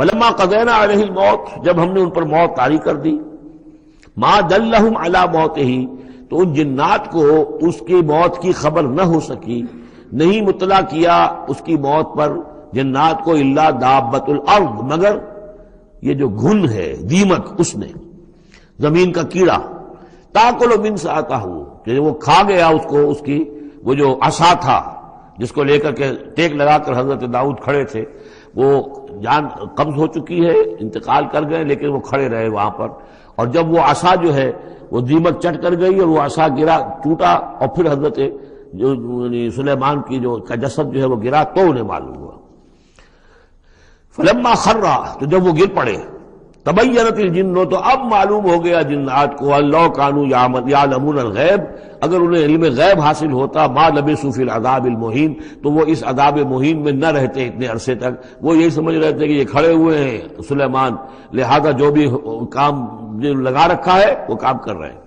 فلما قضینا علیہ الموت، جب ہم نے ان پر موت طاری کر دی، ما دلہم علی موتہ، تو ان جنات کو اس کی موت کی خبر نہ ہو سکی، نہیں مطلع کیا اس کی موت پر جنات کو، الا دابۃ الارض، مگر یہ جو گھن ہے دیمک، اس نے، زمین کا کیڑا، تاکل من ساعتہ، کہ وہ کھا گیا اس کو، اس کی وہ جو عصا تھا جس کو لے کر کے ٹیک لگا کر حضرت داؤد کھڑے تھے، وہ جان قبض ہو چکی ہے، انتقال کر گئے، لیکن وہ کھڑے رہے وہاں پر، اور جب وہ عصا جو ہے وہ دیمک چٹ کر گئی اور وہ عصا گرا، ٹوٹا، اور پھر حضرت جو سلیمان کی جو کا جسد جو ہے وہ گرا، تو انہیں معلوم ہوا۔ فلما خرّا، تو جب وہ گر پڑے، تبینت الجن، تو اب معلوم ہو گیا جنات کو، اللہ کانوا یعلمون الغیب، اگر انہیں علم غیب حاصل ہوتا، ما لبثوا فی العذاب المہین، تو وہ اس عذاب مہین میں نہ رہتے اتنے عرصے تک۔ وہ یہی سمجھ رہے تھے کہ یہ کھڑے ہوئے ہیں سلیمان، لہذا جو بھی کام لگا رکھا ہے وہ کام کر رہے ہیں۔